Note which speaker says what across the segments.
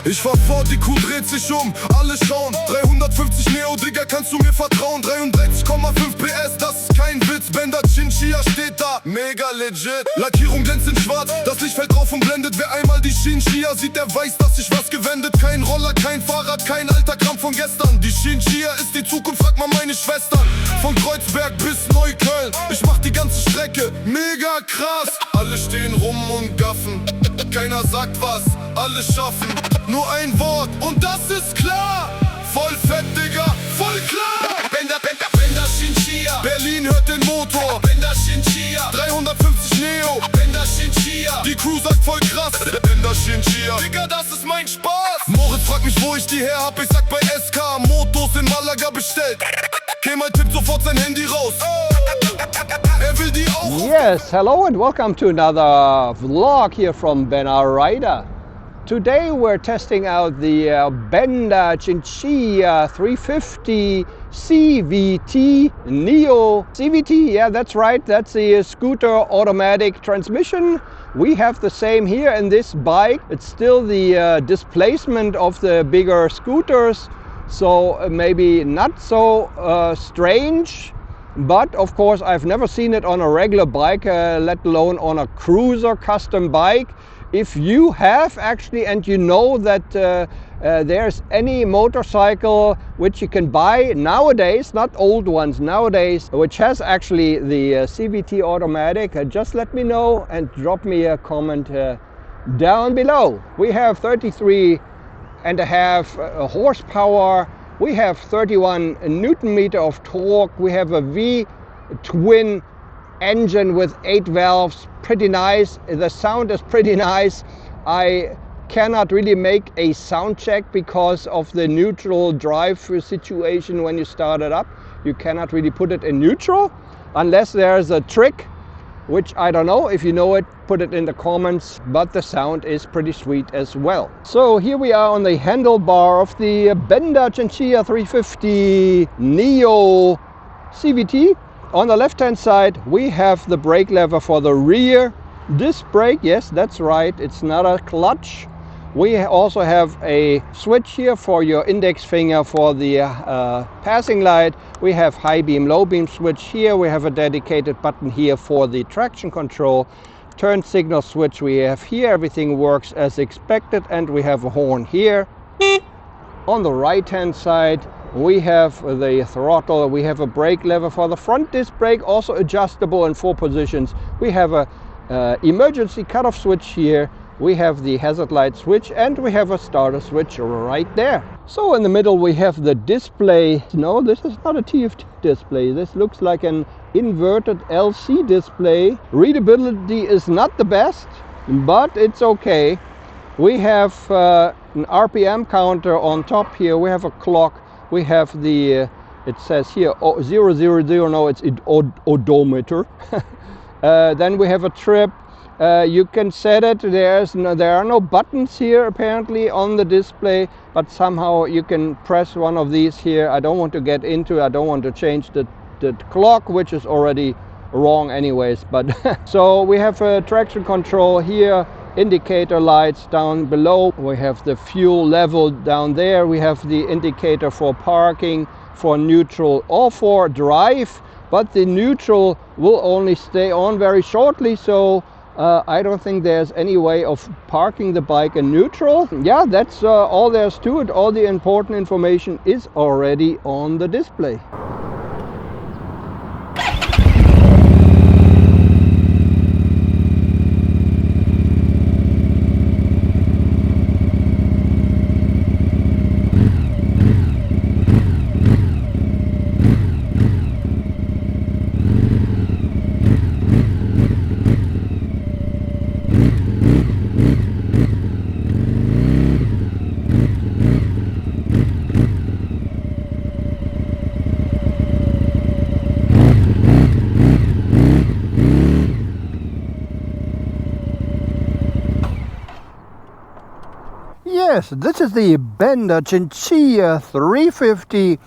Speaker 1: Ich fahr fort, die Kuh dreht sich um, alle schauen. 350 Neo, Digga, kannst du mir vertrauen? 63,5 PS, das ist kein Witz. Benda Chinchilla steht da, mega legit. Lackierung glänzt in schwarz, das Licht fällt drauf und blendet. Wer einmal die Chinchilla sieht, der weiß, dass sich was gewendet. Kein Roller, kein Fahrrad, kein alter Kram von gestern. Die Chinchilla ist die Zukunft, frag mal meine Schwestern. Von Kreuzberg bis Neukölln, ich mach die ganze Strecke, mega krass. Alle stehen rum und gaffen, keiner sagt was, alle schaffen. Nur ein Wort und das ist klar. Voll fett, Digga, voll klar. Benda Chinchilla. Berlin hört den Motor. Benda Chinchilla. 350 Neo. Benda Chinchilla. Die Crew sagt voll krass. Benda Chinchilla. Digga, das ist mein Spaß. Moritz fragt mich, wo ich die her hab. Ich sag bei SKMotos in Málaga bestellt. Kemal tippt sofort sein Handy raus. Er will die auch.
Speaker 2: Yes, hello and welcome to another vlog here from Benda Rider. Today we're testing out the Benda Chinchilla 350 CVT, Neo CVT, yeah, that's right, that's the scooter automatic transmission. We have the same here in this bike. It's still the displacement of the bigger scooters, so maybe not so strange. But of course I've never seen it on a regular bike, let alone on a cruiser custom bike. If you have actually, and you know that there's any motorcycle which you can buy nowadays, not old ones, nowadays, which has actually the CVT automatic, just let me know and drop me a comment down below. We have 33.5 horsepower, we have 31 Newton meter of torque, we have a V-twin engine with 8 valves, pretty nice. The sound is pretty nice. I cannot really make a sound check because of the neutral drive situation when you start it up. You cannot really put it in neutral unless there's a trick, which I don't know. If you know it, put it in the comments, but the sound is pretty sweet as well. So here we are on the handlebar of the Benda Chinchilla 350 Neo CVT. On the left hand side we have the brake lever for the rear disc brake. Yes, that's right, it's not a clutch. We also have a switch here for your index finger for the passing light. We have high beam, low beam switch here. We have a dedicated button here for the traction control. Turn signal switch we have here. Everything works as expected, and we have a horn here. On the right hand side we have the throttle, we have a brake lever for the front disc brake, also adjustable in 4 positions. We have a emergency cutoff switch here, we have the hazard light switch, and we have a starter switch right there. So in the middle we have the display. No, this is not a TFT display, this looks like an inverted LC display. Readability is not the best, but it's okay. We have an RPM counter on top here, we have a clock. We have the, it says here 000, no, it's odometer. Then we have a trip. You can set it, there are no buttons here apparently on the display, but somehow you can press one of these here. I don't want to get into it, I don't want to change the clock, which is already wrong anyways. But so we have a traction control here, indicator lights down below, we have the fuel level down there, we have the indicator for parking, for neutral or for drive, but the neutral will only stay on very shortly, so I don't think there's any way of parking the bike in neutral. Yeah, that's all there's to it. All the important information is already on the display. Yes, this is the Benda Chinchilla 350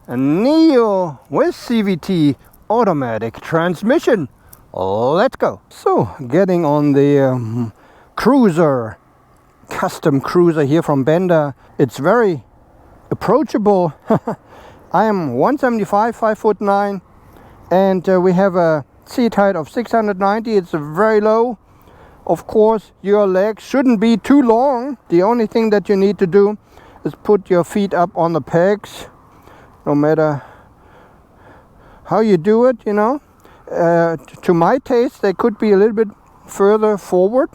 Speaker 2: Neo with CVT automatic transmission. Let's go. So, getting on the cruiser custom cruiser here from Benda. It's very approachable. I am 175, 5'9", and we have a seat height of 690. It's very low. Of course, your legs shouldn't be too long. The only thing that you need to do is put your feet up on the pegs, no matter how you do it, you know. To my taste, they could be a little bit further forward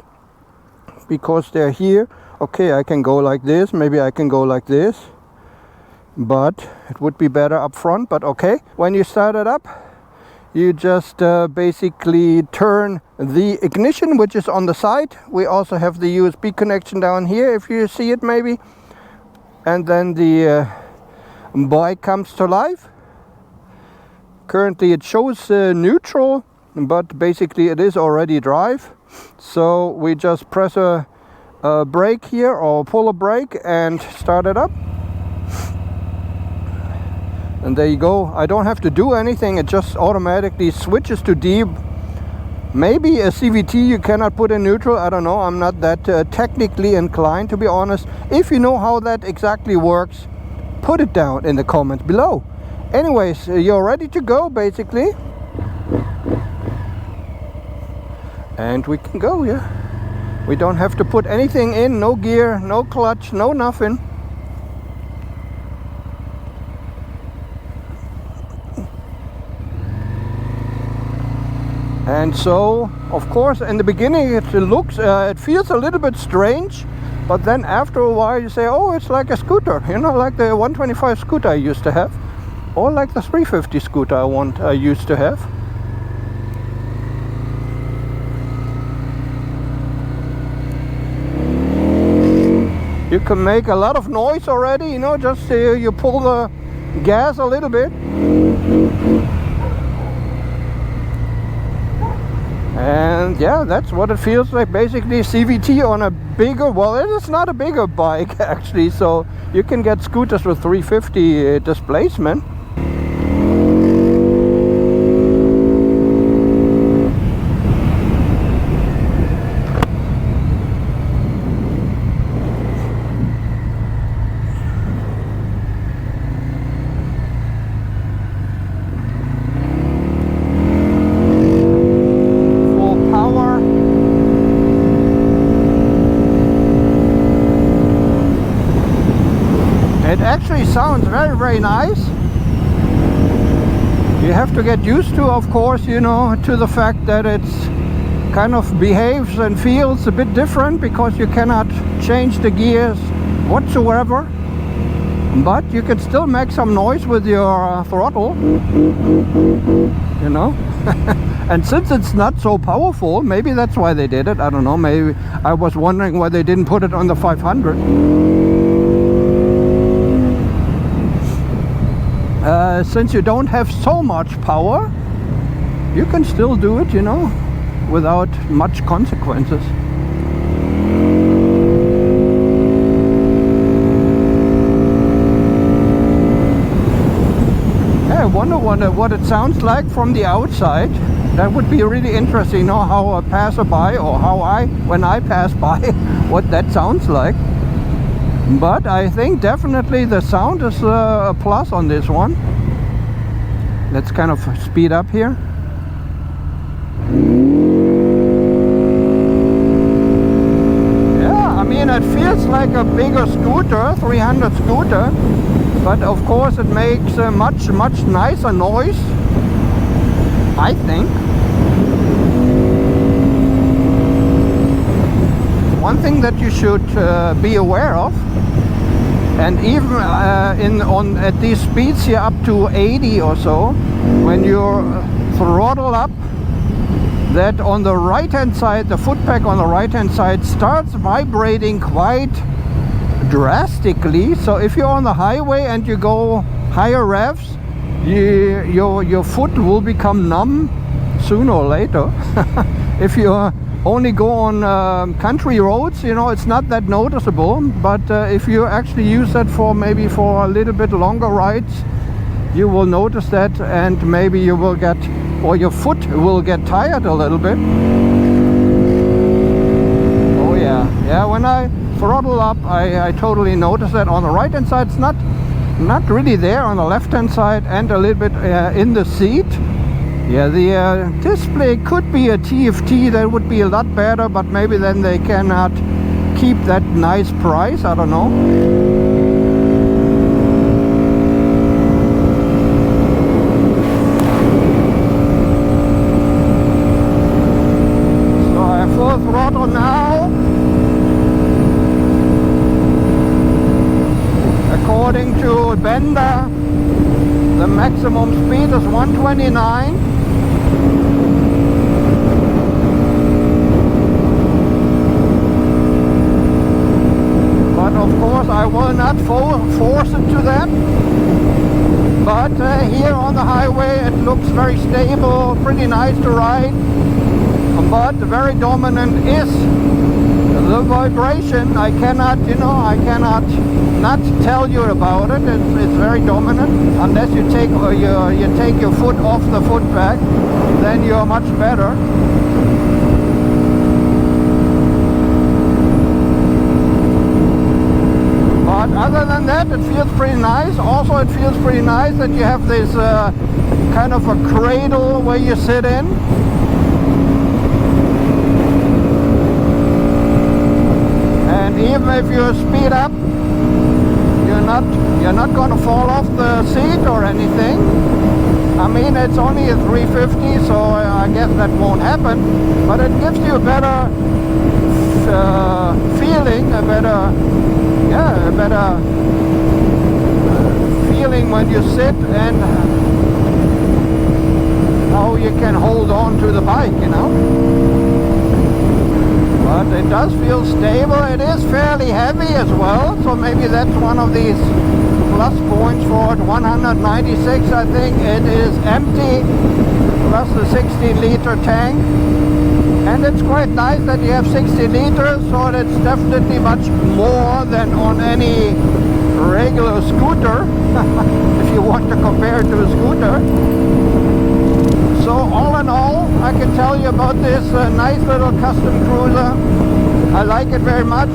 Speaker 2: because they're here. Okay, I can go like this, maybe I can go like this, but it would be better up front. But okay, when you start it up, you just basically turn the ignition, which is on the side. We also have the USB connection down here, if you see it maybe, and then the bike comes to life. Currently it shows neutral, but basically it is already drive. So we just press a brake here, or pull a brake, and start it up. And there you go. I don't have to do anything. It just automatically switches to D. Maybe a CVT you cannot put in neutral. I don't know. I'm not that technically inclined, to be honest. If you know how that exactly works, put it down in the comments below. Anyways, you're ready to go basically, and we can go. Yeah, we don't have to put anything in, no gear, no clutch, no nothing. And so, of course, in the beginning it feels a little bit strange, but then after a while you say, oh, it's like a scooter, you know, like the 125 scooter I used to have. Or like the 350 scooter I used to have. You can make a lot of noise already, you know, just you pull the gas a little bit. And yeah, that's what it feels like, basically CVT on a bigger, well, it is not a bigger bike actually, so you can get scooters with 350 displacement. It actually sounds very, very nice. You have to get used to, of course, you know, to the fact that it's kind of behaves and feels a bit different because you cannot change the gears whatsoever. But you can still make some noise with your throttle, you know. And since it's not so powerful, maybe that's why they did it. I don't know. Maybe I was wondering why they didn't put it on the 500. Since you don't have so much power, you can still do it, you know, without much consequences. I wonder what it sounds like from the outside. That would be really interesting, you know, how a passerby, or when I pass by, what that sounds like. But I think definitely the sound is a plus on this one. Let's kind of speed up here. Yeah, I mean, it feels like a bigger scooter, 300 scooter, but of course it makes a much nicer noise, I think. One thing that you should be aware of, and even at these speeds here up to 80 or so, when you throttle up, that on the right hand side, the foot peg on the right hand side starts vibrating quite drastically. So if you're on the highway and you go higher revs, your foot will become numb sooner or later. If you only go on country roads, you know, it's not that noticeable, but if you actually use that for maybe for a little bit longer rides, you will notice that, and maybe you will get, or your foot will get tired a little bit. Oh yeah, when throttle up, I totally notice that on the right hand side it's not really there, on the left hand side and a little bit in the seat. Yeah, the display could be a TFT, that would be a lot better, but maybe then they cannot keep that nice price, I don't know. So I have full throttle now. According to Benda, the maximum speed is 129. But of course I will not force it to that. But here on the highway it looks very stable, pretty nice to ride. But very dominant is the vibration. I cannot, I cannot not tell you about it. It's very dominant. Unless you take your foot off the foot peg, then you're much better. But other than that, it feels pretty nice. Also, it feels pretty nice that you have this kind of a cradle where you sit in. And even if you speed up, you're not going to fall off the seat or anything. I mean, it's only a 350, so I guess that won't happen. But it gives you a better feeling, a better feeling when you sit, and how you can hold on to the bike, But it does feel stable. It is fairly heavy as well, so maybe that's one of these plus points for it. 196, I think. It is empty, plus the 60-liter tank. And it's quite nice that you have 60 liters, so it's definitely much more than on any regular scooter, if you want to compare it to a scooter. So all in all, I can tell you about this nice little custom cruiser. I like it very much.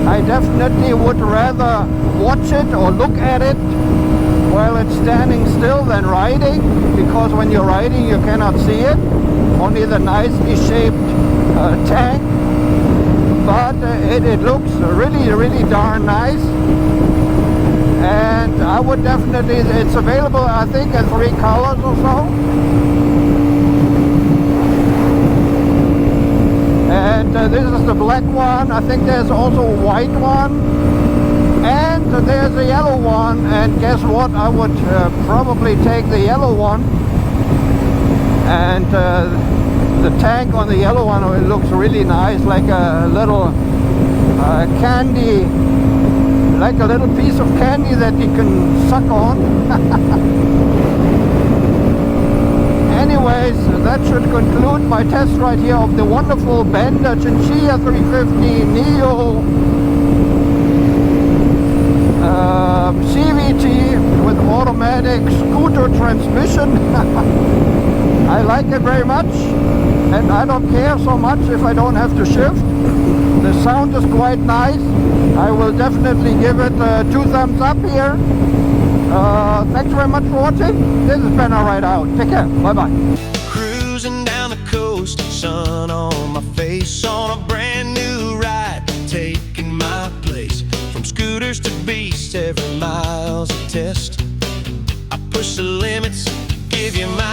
Speaker 2: I definitely would rather watch it or look at it while it's standing still than riding, because when you're riding you cannot see it, only the nicely shaped tank. But it looks really darn nice. And I would definitely, it's available I think in 3 colors or so. And this is the black one. I think there's also a white one. And there's a yellow one. And guess what? I would probably take the yellow one. And the tank on the yellow one, it looks really nice, like a little candy, like a little piece of candy that you can suck on. Anyways, that should conclude my test ride here of the wonderful Benda Chinchilla 350 Neo CVT with automatic scooter transmission. I like it very much, and I don't care so much if I don't have to shift. The sound is quite nice. I will definitely give it 2 thumbs up here. Thanks very much for watching. This is Benda Ride Out. Take care. Bye bye.
Speaker 3: Cruising down the coast, sun on my face, on a brand new ride, taking my place. From scooters to beasts, every mile's a test. I push the limits, give you my